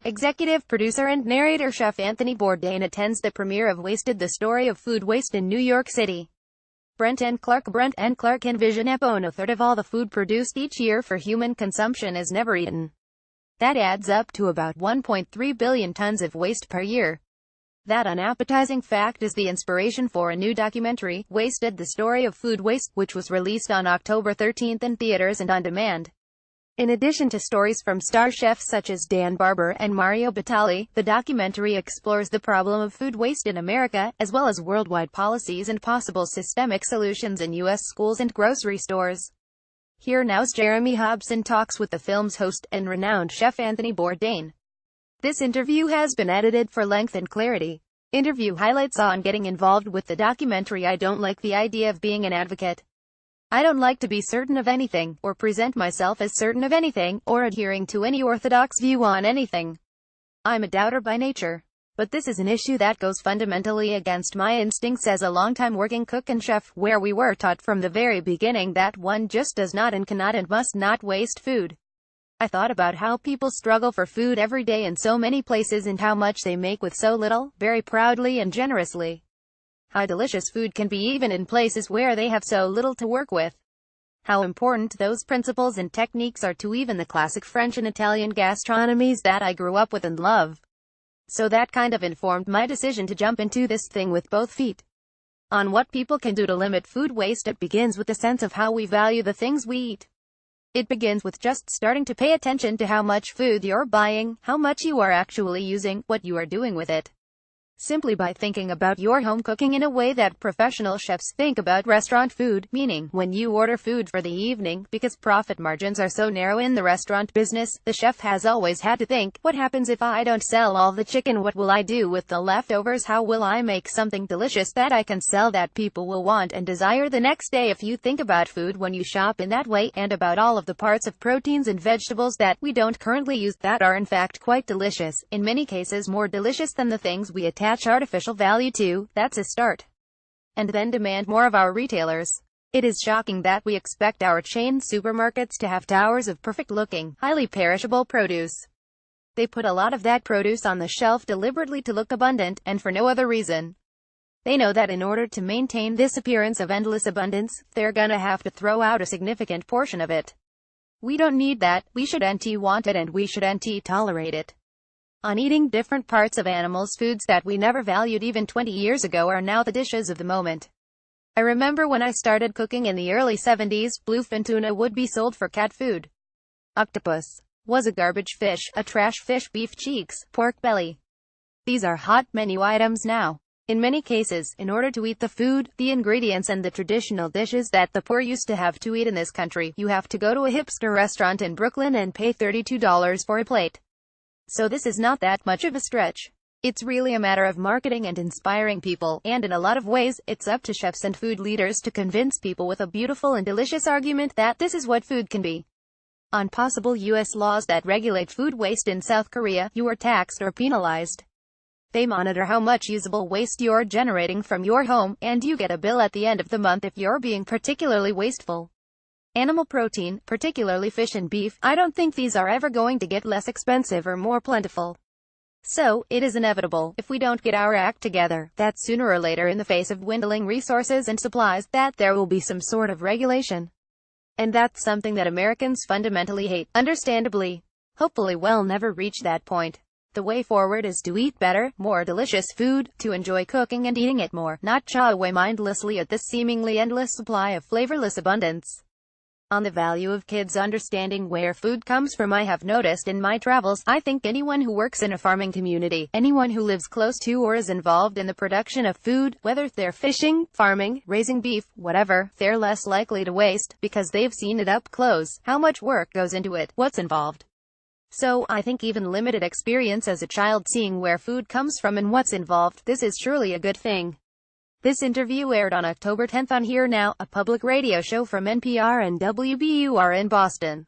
Executive producer and narrator chef Anthony Bourdain attends the premiere of Wasted, the story of food waste in New York City. Brent and Clark envision a third of all the food produced each year for human consumption is never eaten. That adds up to about 1.3 billion tons of waste per year. That unappetizing fact is the inspiration for a new documentary, Wasted, the story of food waste, which was released on October 13th in theaters and on demand. In addition to stories from star chefs such as Dan Barber and Mario Batali, the documentary explores the problem of food waste in America, as well as worldwide policies and possible systemic solutions in U.S. schools and grocery stores. Here now's Jeremy Hobson talks with the film's host and renowned chef Anthony Bourdain. This interview has been edited for length and clarity. Interview highlights on getting involved with the documentary. I don't like the idea of being an advocate. I don't like to be certain of anything, or present myself as certain of anything, or adhering to any orthodox view on anything. I'm a doubter by nature. But this is an issue that goes fundamentally against my instincts as a longtime working cook and chef, where we were taught from the very beginning that one just does not and cannot and must not waste food. I thought about how people struggle for food every day in so many places and how much they make with so little, very proudly and generously. How delicious food can be even in places where they have so little to work with. How important those principles and techniques are to even the classic French and Italian gastronomies that I grew up with and love. So that kind of informed my decision to jump into this thing with both feet. On what people can do to limit food waste. It begins with a sense of how we value the things we eat. It begins with just starting to pay attention to how much food you're buying, how much you are actually using, what you are doing with it. Simply by thinking about your home cooking in a way that professional chefs think about restaurant food, meaning, when you order food for the evening, because profit margins are so narrow in the restaurant business, the chef has always had to think, what happens if I don't sell all the chicken? What will I do with the leftovers? How will I make something delicious that I can sell that people will want and desire the next day? If you think about food when you shop in that way, and about all of the parts of proteins and vegetables that we don't currently use, that are in fact quite delicious, in many cases more delicious than the things we attach artificial value to, that's a start. And then demand more of our retailers. It is shocking that we expect our chain supermarkets to have towers of perfect-looking, highly perishable produce. They put a lot of that produce on the shelf deliberately to look abundant, and for no other reason. They know that in order to maintain this appearance of endless abundance, they're gonna have to throw out a significant portion of it. We don't need that, we shouldn't want it, and we shouldn't tolerate it. On eating different parts of animals, foods that we never valued even 20 years ago are now the dishes of the moment. I remember when I started cooking in the early 70s, bluefin tuna would be sold for cat food. Octopus was a garbage fish, a trash fish. Beef cheeks, pork belly. These are hot menu items now. In many cases, in order to eat the food, the ingredients and the traditional dishes that the poor used to have to eat in this country, you have to go to a hipster restaurant in Brooklyn and pay $32 for a plate. So this is not that much of a stretch. It's really a matter of marketing and inspiring people, and in a lot of ways, it's up to chefs and food leaders to convince people with a beautiful and delicious argument that this is what food can be. On possible U.S. laws that regulate food waste in South Korea, you are taxed or penalized. They monitor how much usable waste you're generating from your home, and you get a bill at the end of the month if you're being particularly wasteful. Animal protein, particularly fish and beef, I don't think these are ever going to get less expensive or more plentiful. So, it is inevitable, if we don't get our act together, that sooner or later, in the face of dwindling resources and supplies, that there will be some sort of regulation. And that's something that Americans fundamentally hate, understandably. Hopefully we'll never reach that point. The way forward is to eat better, more delicious food, to enjoy cooking and eating it more, not chaw away mindlessly at this seemingly endless supply of flavorless abundance. On the value of kids understanding where food comes from, I have noticed in my travels, I think anyone who works in a farming community, anyone who lives close to or is involved in the production of food, whether they're fishing, farming, raising beef, whatever, they're less likely to waste, because they've seen it up close, how much work goes into it, what's involved. So, I think even limited experience as a child seeing where food comes from and what's involved, this is surely a good thing. This interview aired on October 10th on Here Now, a public radio show from NPR and WBUR in Boston.